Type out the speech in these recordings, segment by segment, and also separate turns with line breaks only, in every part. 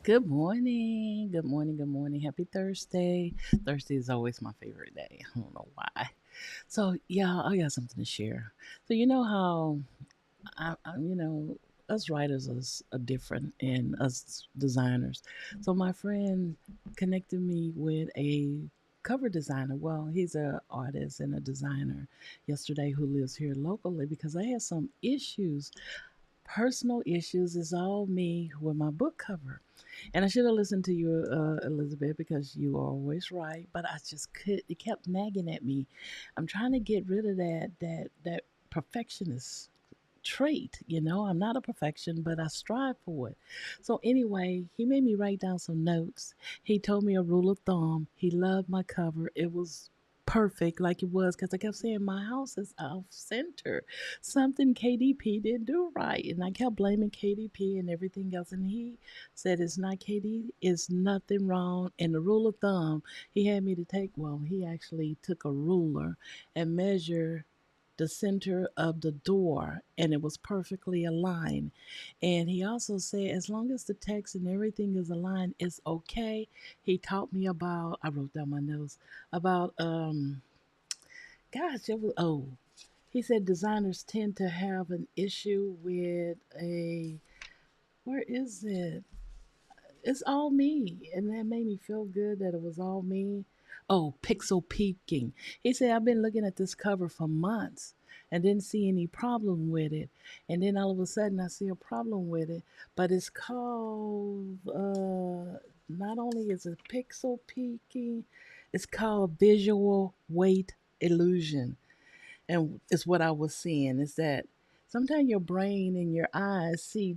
Good morning. Good morning. Good morning. Happy Thursday. Thursday is always my favorite day. I don't know why. So, yeah, I got something to share. So, you know how, us writers are different and us designers. So, my friend connected me with a cover designer. Well, he's an artist and a designer yesterday who lives here locally because I had some issues. Personal issues is all me with my book cover. And I should have listened to you, Elizabeth, because you are always right. But I just could. It kept nagging at me. I'm trying to get rid of that perfectionist trait. I'm not a perfection, but I strive for it. So anyway, he made me write down some notes. He told me a rule of thumb. He loved my cover. It was perfect like it was because I kept saying my house is off center. Something KDP didn't do right. And I kept blaming KDP and everything else. And he said it's not KD, it's nothing wrong. And the rule of thumb, he had me to he actually took a ruler and measure the center of the door and it was perfectly aligned. And he also said, as long as the text and everything is aligned, it's okay. He taught me about, I wrote down my notes, about, gosh, it was, oh, he said designers tend to have an issue with where is it? It's all me. And that made me feel good that it was all me. Oh, pixel peaking. He said, I've been looking at this cover for months and didn't see any problem with it. And then all of a sudden I see a problem with it. But it's called, not only is it pixel peaking, it's called visual weight illusion. And it's what I was seeing is that sometimes your brain and your eyes see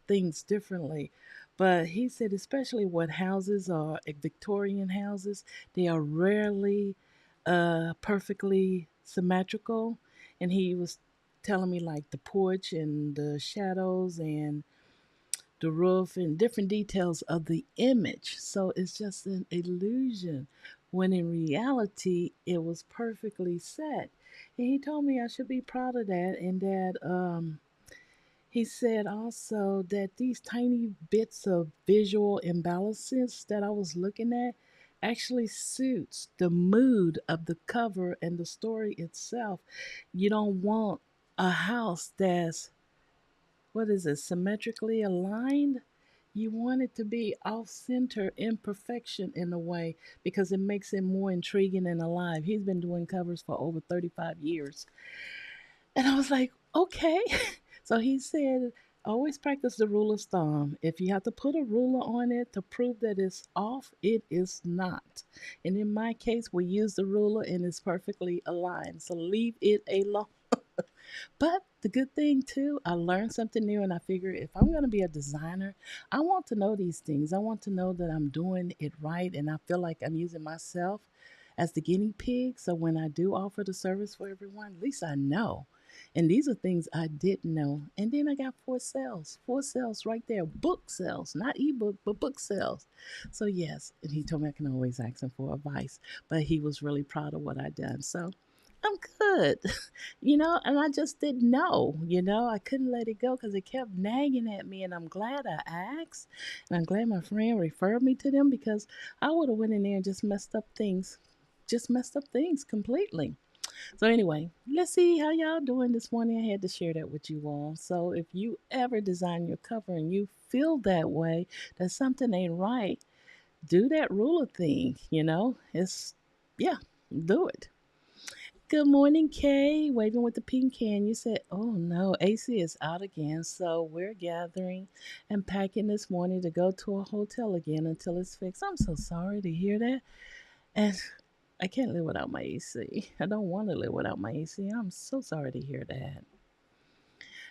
things differently. But he said, especially what houses are Victorian houses, they are rarely perfectly symmetrical. And he was telling me like the porch and the shadows and the roof and different details of the image. So it's just an illusion when in reality it was perfectly set. And he told me I should be proud of that and that he said also that these tiny bits of visual imbalances that I was looking at actually suits the mood of the cover and the story itself. You don't want a house that's what is it, symmetrically aligned. You want it to be off center, imperfection in a way, because it makes it more intriguing and alive. He's been doing covers for over 35 years. And I was like, okay. So he said, always practice the rule of thumb. If you have to put a ruler on it to prove that it's off, it is not. And in my case, we use the ruler and it's perfectly aligned. So leave it alone. But the good thing too, I learned something new and I figure if I'm going to be a designer, I want to know these things. I want to know that I'm doing it right and I feel like I'm using myself as the guinea pig. So when I do offer the service for everyone, at least I know. And these are things I didn't know. And then I got four sales right there, book sales, not ebook, but book sales. So yes, and he told me I can always ask him for advice, but he was really proud of what I done. So I'm good. And I just didn't know, I couldn't let it go because it kept nagging at me. And I'm glad I asked. And I'm glad my friend referred me to them because I would have went in there and just messed up things completely. So anyway, let's see how y'all doing this morning. I had to share that with you all. So if you ever design your cover and you feel that way, that something ain't right, do that ruler thing, It's, yeah, do it. Good morning, Kay. Waving with the pink can. You said, oh no, AC is out again. So we're gathering and packing this morning to go to a hotel again until it's fixed. I'm so sorry to hear that. And I can't live without my AC. I don't want to live without my AC. I'm so sorry to hear that.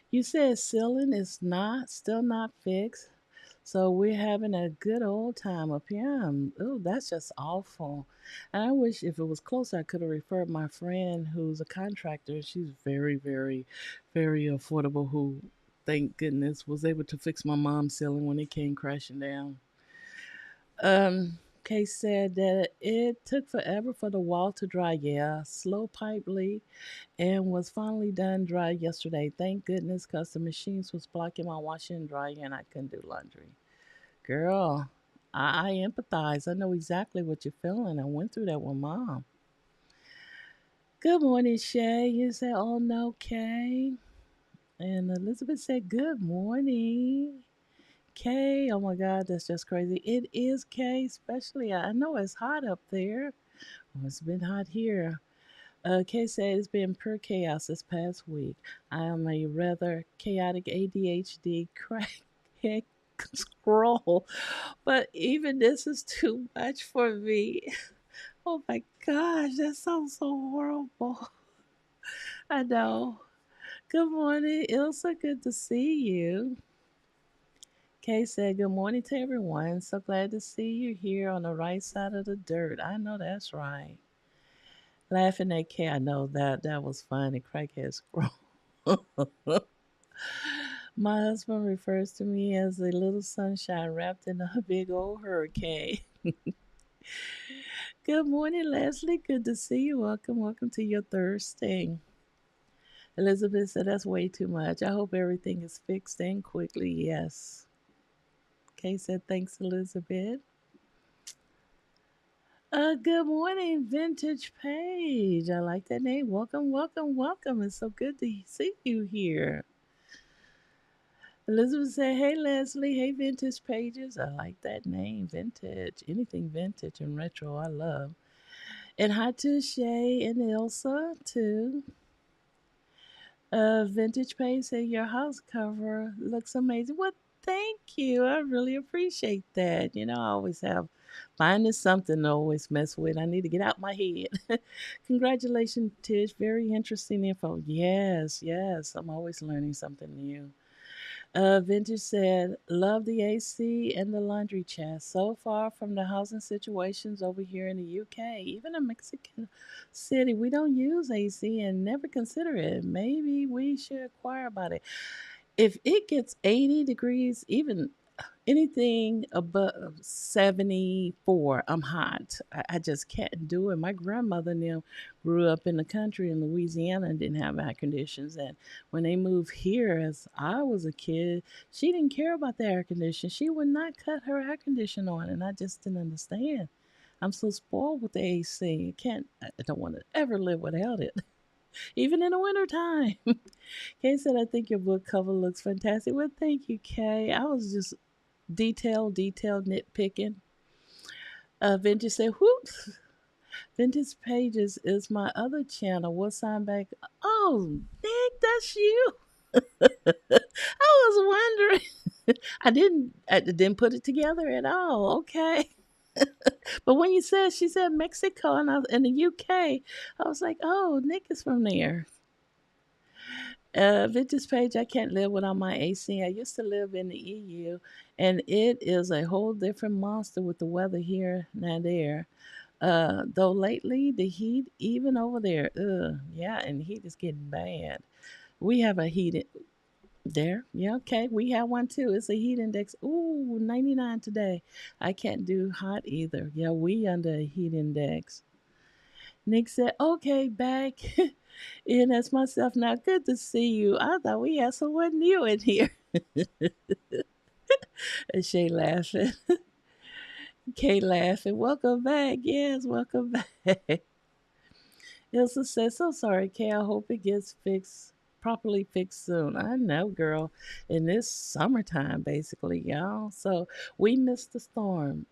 You said ceiling is still not fixed. So we're having a good old time up here. Oh, that's just awful. And I wish if it was closer, I could have referred my friend who's a contractor. She's very, very, very affordable. Who, thank goodness, was able to fix my mom's ceiling when it came crashing down. Kay said that it took forever for the wall to dry. Yeah, slow pipe leak and was finally done dry yesterday. Thank goodness, because the machines was blocking my washing and drying and I couldn't do laundry. Girl, I empathize. I know exactly what you're feeling. I went through that with mom. Good morning, Shay. You said, oh no, Kay. And Elizabeth said, good morning. Kay, oh my God, that's just crazy. It is Kay, especially. I know it's hot up there. Oh, it's been hot here. Kay said it's been pure chaos this past week. I am a rather chaotic ADHD crackhead scroll, but even this is too much for me. Oh my gosh, that sounds so horrible. I know. Good morning, Ilsa. Good to see you. Kay said, good morning to everyone. So glad to see you here on the right side of the dirt. I know that's right. Laughing at Kay, I know that was funny. Crackhead scroll. My husband refers to me as a little sunshine wrapped in a big old hurricane. Good morning, Leslie. Good to see you. Welcome, welcome to your Thursday. Elizabeth said that's way too much. I hope everything is fixed and quickly. Yes. Kay said thanks, Elizabeth. Good morning, Vintage Page. I like that name. Welcome, welcome, welcome. It's so good to see you here. Elizabeth said, hey, Leslie. Hey, Vintage Pages. I like that name. Vintage. Anything vintage and retro, I love. And hi to Shay and Elsa, too. Vintage Page said, your house cover looks amazing. Well, thank you. I really appreciate that. You know, I always have finding something to always mess with. I need to get out my head. Congratulations, Tish. Very interesting info. Yes, yes. I'm always learning something new. Vintage said, love the AC and the laundry chest. So far from the housing situations over here in the UK, even in Mexican City, we don't use AC and never consider it. Maybe we should inquire about it. If it gets 80 degrees, even anything above 74, I'm hot. I just can't do it. My grandmother and them grew up in the country in Louisiana and didn't have air conditions. And when they moved here, as I was a kid, she didn't care about the air condition. She would not cut her air condition on. And I just didn't understand. I'm so spoiled with the AC. I don't want to ever live without it, even in the wintertime. Kay said, I think your book cover looks fantastic. Well, thank you, Kay. I was just detailed nitpicking. Vintage said, whoops. Vintage Pages is my other channel. We'll sign back. Oh, Nick, that's you. I was wondering. I didn't put it together at all. Okay. But when you said she said Mexico and I was in the UK, I was like, oh, Nick is from there. Vintage Page, I can't live without my AC. I used to live in the EU, and it is a whole different monster with the weather here and there. Though lately the heat, even over there, yeah, and the heat is getting bad. We have a there, yeah, okay. We have one too. It's a heat index. Ooh, 99 today. I can't do hot either. Yeah, we under a heat index. Nick said, okay, back in as myself now. Good to see you. I thought we had someone new in here. And Shay laughing. Kay laughing. Welcome back. Yes, welcome back. Ilsa says, so sorry, Kay. I hope it gets properly fixed soon. I know, girl. In this summertime, basically, y'all. So we missed the storm.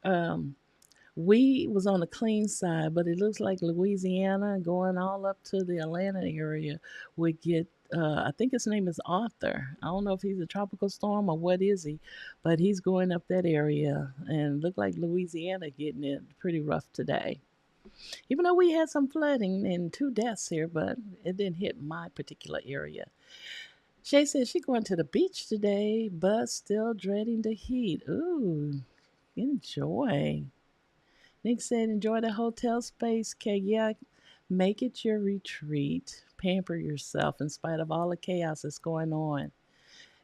We was on the clean side, but it looks like Louisiana going all up to the Atlanta area would get. I think his name is Arthur. I don't know if he's a tropical storm or what is he, but he's going up that area and look like Louisiana getting it pretty rough today. Even though we had some flooding and two deaths here, but it didn't hit my particular area. Shay says she going to the beach today, but still dreading the heat. Ooh, enjoy. Nick said, enjoy the hotel space, Kay. Yeah, make it your retreat. Pamper yourself in spite of all the chaos that's going on.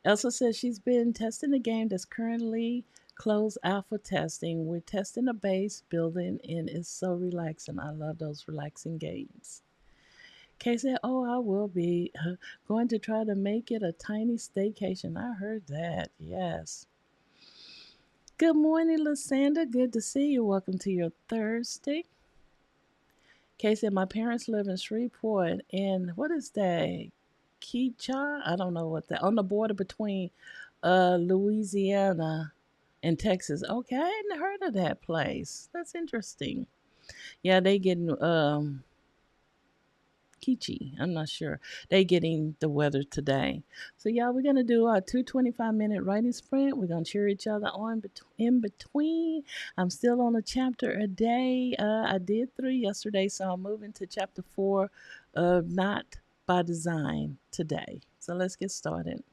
Elsa says she's been testing the game that's currently closed alpha testing. We're testing a base building and it's so relaxing. I love those relaxing games. Kay said, oh, I will be going to try to make it a tiny staycation. I heard that. Yes. Good morning, Lysanda. Good to see you. Welcome to your Thursday. Kay said, my parents live in Shreveport, and what is that? Keecha? I don't know what that, on the border between Louisiana and Texas. Okay, I hadn't heard of that place. That's interesting. Yeah, they getting Kichi. I'm not sure. They getting the weather today. So yeah, we're gonna do our 2 25-minute writing sprint. We're gonna cheer each other on in between. I'm still on a chapter a day. I did 3 yesterday, so I'm moving to chapter 4 of Not by Design today. So let's get started.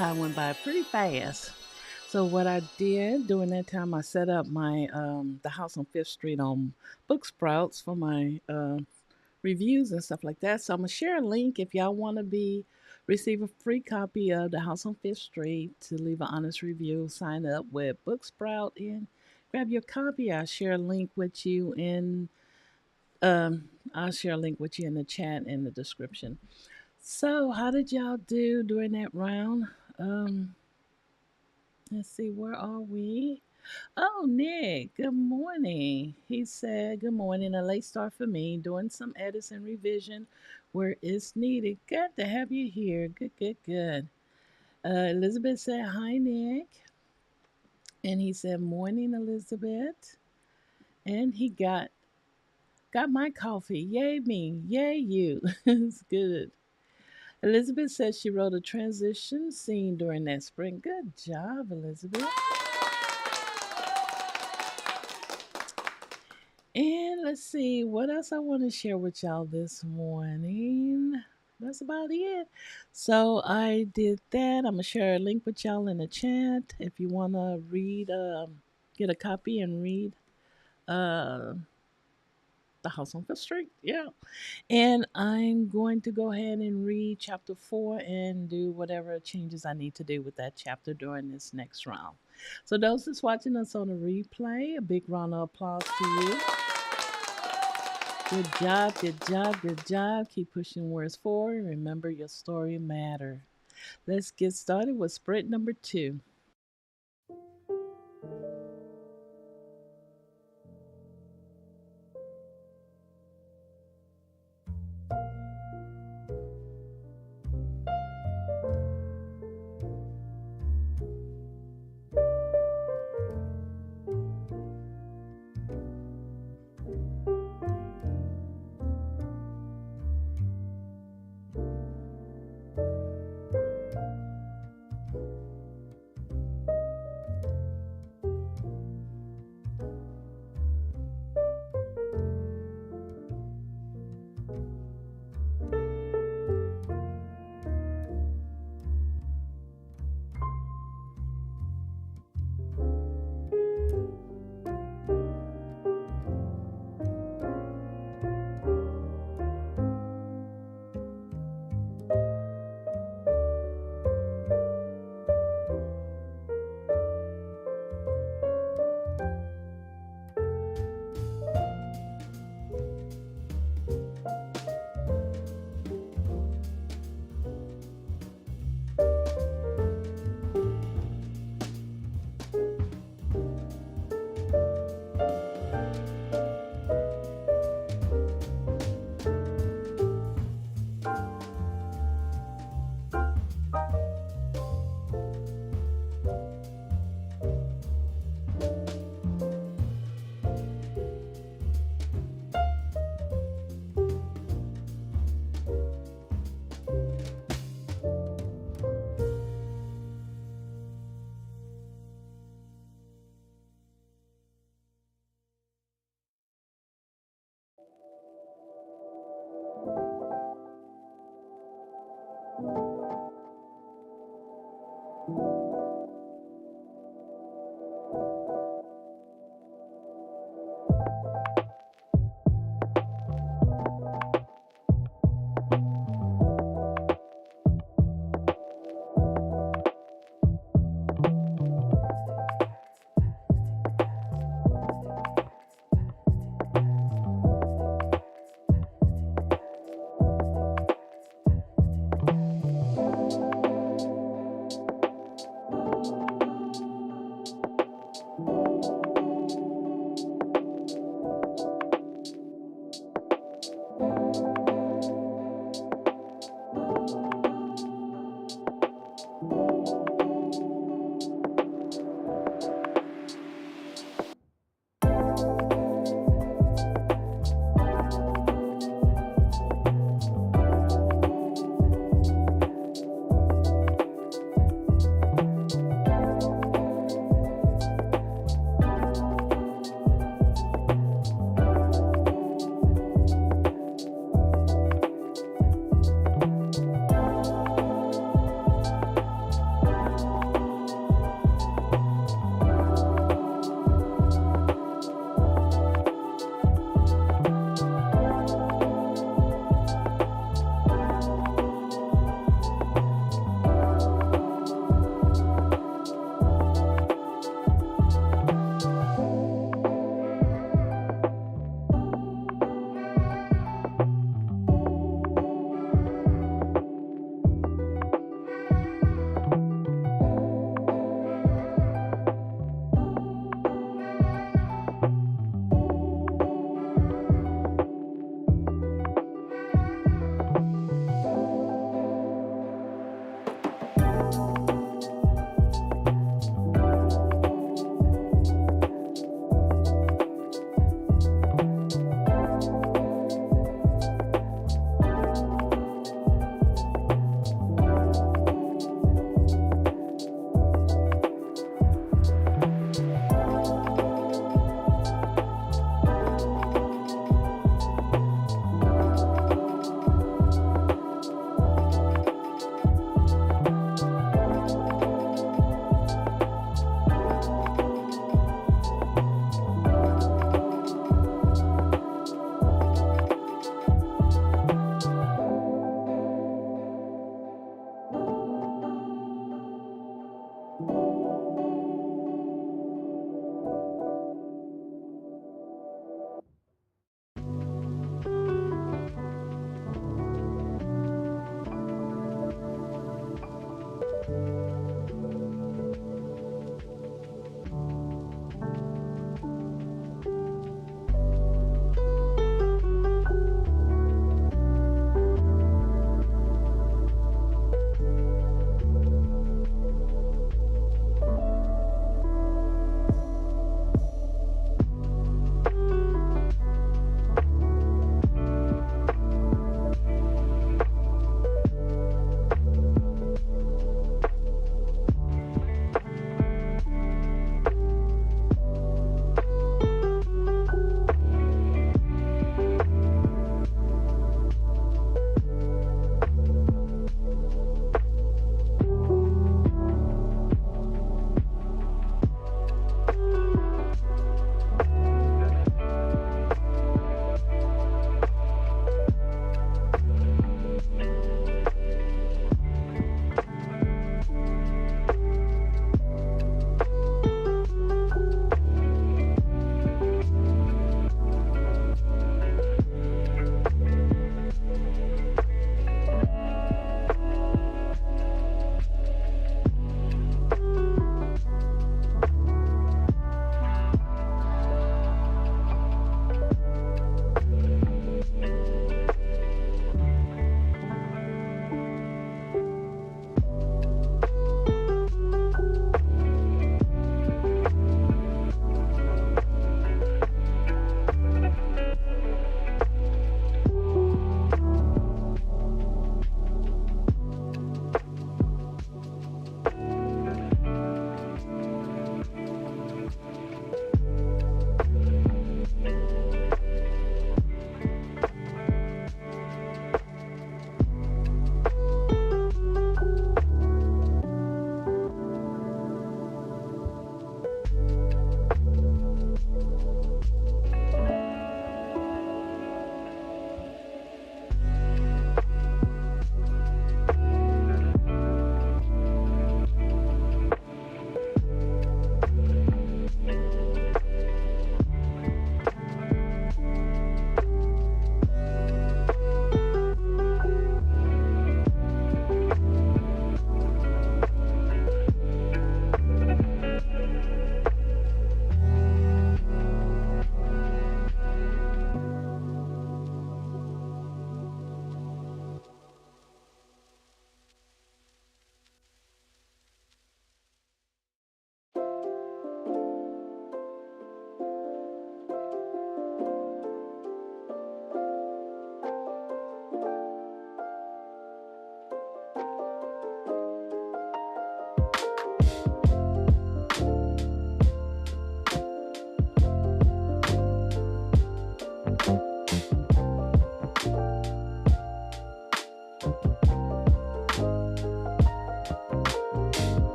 time went by pretty fast. So what I did during that time, I set up my the house on Fifth Street on Book Sprouts for my reviews and stuff like that. So I'm gonna share a link if y'all want to be receive a free copy of the house on Fifth Street to leave an honest review. Sign up with Book Sprout and grab your copy. I'll share a link with you in the chat and the description. So, how did y'all do during that round? Um, let's see, where are we? Oh, Nick, good morning. He said, good morning, a late start for me, doing some edits and revision where it's needed. Good to have you here. Good, good, good. Elizabeth said, hi, Nick. And he said, morning, Elizabeth. And he got my coffee. Yay, me. Yay, you. It's good. Elizabeth says she wrote a transition scene during that spring. Good job, Elizabeth. And let's see what else I want to share with y'all this morning. That's about it. So I did that. I'm gonna share a link with y'all in the chat if you wanna read, get a copy and read uh, The House on Fifth Street. Yeah. And I'm going to go ahead and read chapter 4 and do whatever changes I need to do with that chapter during this next round. So, those that's watching us on the replay, a big round of applause to you. Good job, good job, good job. Keep pushing words forward. Remember, your story matter. Let's get started with sprint number 2.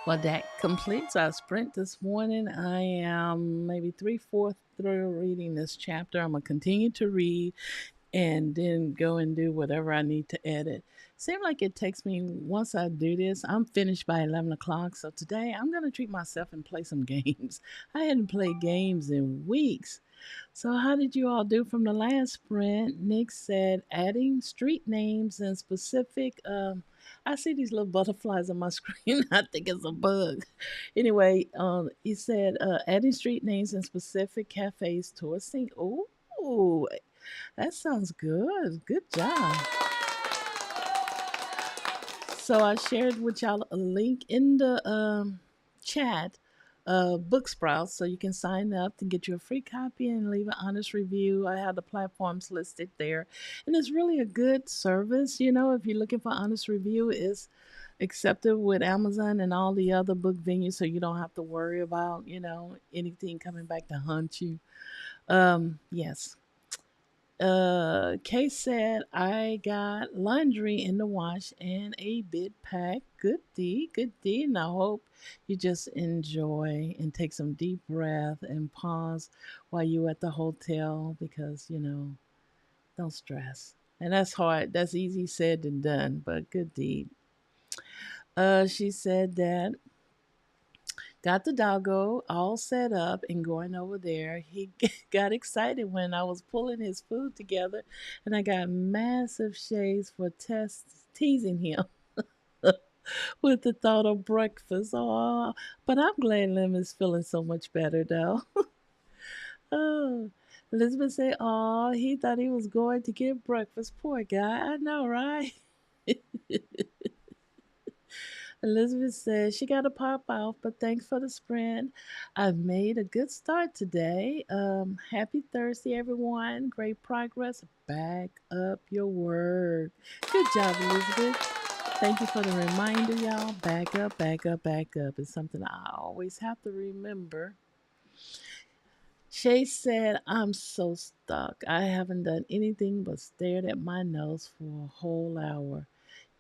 Well, that completes our sprint this morning. I am maybe three-fourths through reading this chapter. I'm going to continue to read and then go and do whatever I need to edit. Seems like it takes me, once I do this, I'm finished by 11 o'clock. So today I'm going to treat myself and play some games. I hadn't played games in weeks. So, how did you all do from the last sprint? Nick said adding street names and specific. I see these little butterflies on my screen. I think it's a bug. Anyway, he said adding street names and specific cafes to a scene. Ooh, that sounds good. Good job. So I shared with y'all a link in the chat, Book Sprouts, so you can sign up to get you a free copy and leave an honest review. I have the platforms listed there, and it's really a good service. You know, if you're looking for honest review, it's accepted with Amazon and all the other book venues, so you don't have to worry about anything coming back to haunt you. Yes, Kay said, I got laundry in the wash and a bit packed. Good D, good D. And I hope you just enjoy and take some deep breath and pause while you at the hotel because, don't stress. And that's hard. That's easy said than done, but good deed. She said that got the doggo all set up and going over there. He got excited when I was pulling his food together, and I got massive shades for teasing him with the thought of breakfast. Oh, but I'm glad Lim is feeling so much better though. Oh, Elizabeth said, "Oh, he thought he was going to get breakfast. Poor guy. I know, right?" Elizabeth says she got to pop off, but thanks for the sprint. I've made a good start today. Happy Thursday, everyone. Great progress. Back up your word. Good job, Elizabeth. Thank you for the reminder, y'all. Back up, back up, back up. It's something I always have to remember. Shay said, I'm so stuck. I haven't done anything but stared at my nose for a whole hour.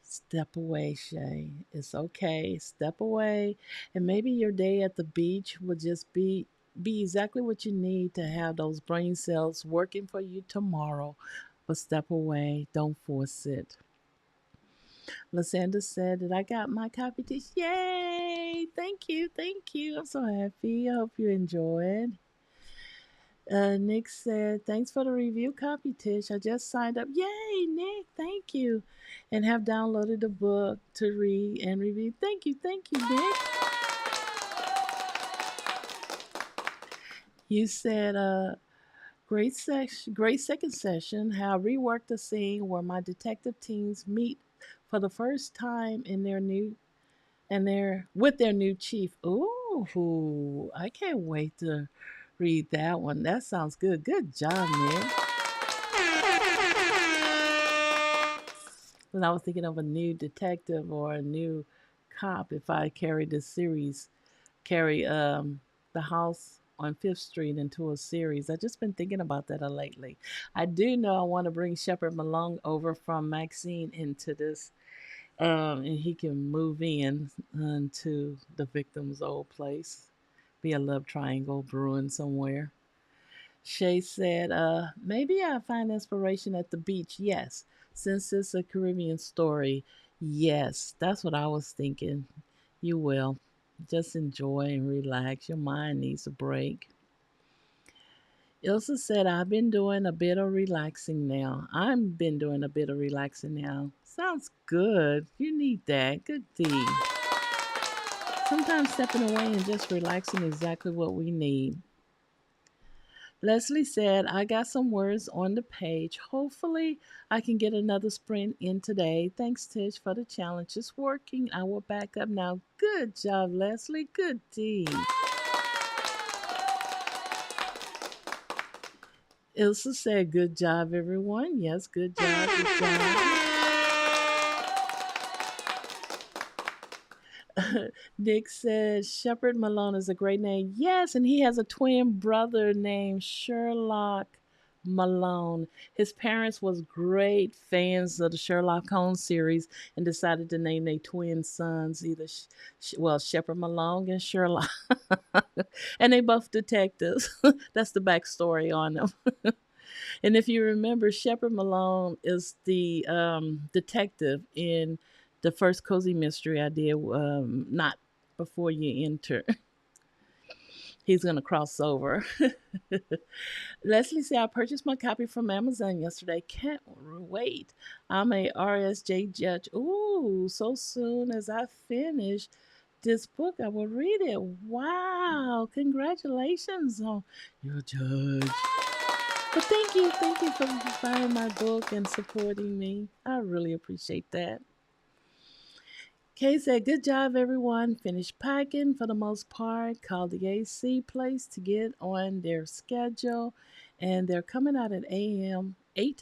Step away, Shay. It's okay. Step away. And maybe your day at the beach will just be exactly what you need to have those brain cells working for you tomorrow. But step away. Don't force it. Lysandra said that I got my copy dish. Yay! Thank you, thank you. I'm so happy. I hope you enjoyed. Nick said, thanks for the review copy, Tish. I just signed up. Yay, Nick, thank you. And have downloaded the book to read and review. Thank you, Nick. You said, great second session. How I reworked the scene where my detective teams meet for the first time in their new and their with their new chief. Ooh, I can't wait to read that one. That sounds good. Good job, Nick. And I was thinking of a new detective or a new cop if I carried this series, carry the house on Fifth Street into a series. I've just been thinking about that lately. I do know I want to bring Shepard Malone over from Maxine into this, and he can move in to the victim's old place. Be a love triangle brewing somewhere. Shay said, maybe I'll find inspiration at the beach. Yes, since it's a Caribbean story. Yes, that's what I was thinking. You will. Just enjoy and relax. Your mind needs a break. Ilsa said, I've been doing a bit of relaxing now. I've been doing a bit of relaxing now. Sounds good. You need that. Good D. Sometimes stepping away and just relaxing is exactly what we need. Leslie said, I got some words on the page. Hopefully, I can get another sprint in today. Thanks, Tish, for the challenge. It's working. I will back up now. Good job, Leslie. Good deed. Ilsa said, good job, everyone. Yes, good job, good job. Nick said, Shepard Malone is a great name. Yes, and he has a twin brother named Sherlock Malone. His parents was great fans of the Sherlock Holmes series and decided to name their twin sons either Shepard Malone and Sherlock. And they both detectives. That's the backstory on them. And if you remember, Shepard Malone is the detective in the first cozy mystery I did, not before you enter. He's gonna cross over. Leslie said, I purchased my copy from Amazon yesterday. Can't wait. I'm a RSJ judge. Ooh, so soon as I finish this book, I will read it. Wow, congratulations on your judge. But thank you for buying my book and supporting me. I really appreciate that. Kay said, good job, everyone. Finished packing for the most part. Called the AC place to get on their schedule. And they're coming out at 8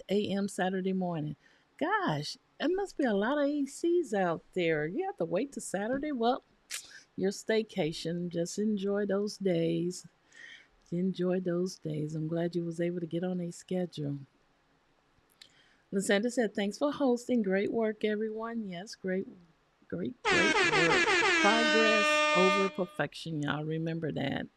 a.m. Saturday morning. Gosh, it must be a lot of ACs out there. You have to wait to Saturday? Well, your staycation. Just enjoy those days. Enjoy those days. I'm glad you was able to get on a schedule. Lysandra said, thanks for hosting. Great work, everyone. Yes, great work. Progress over perfection, y'all. Remember that.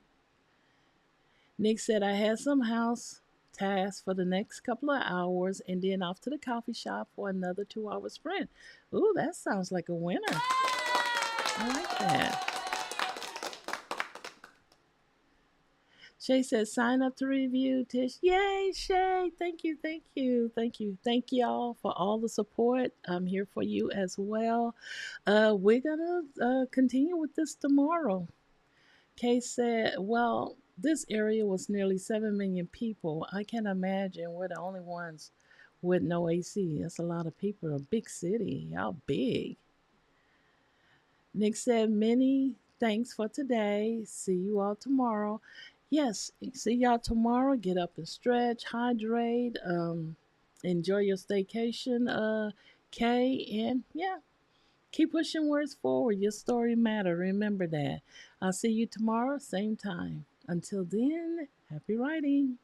Nick said, I had some house tasks for the next couple of hours and then off to the coffee shop for another 2 hour sprint. Ooh, that sounds like a winner. I like that. Shay says, sign up to review, Tish. Yay, Shay. Thank you all for all the support. I'm here for you as well. We're going to continue with this tomorrow. Kay said, well, this area was nearly 7 million people. I can't imagine we're the only ones with no AC. That's a lot of people. A big city. Y'all big. Nick said, many thanks for today. See you all tomorrow. Yes, see y'all tomorrow. Get up and stretch, hydrate, enjoy your staycation, Kay. And yeah, keep pushing words forward. Your story matter. Remember that. I'll see you tomorrow, same time. Until then, happy writing.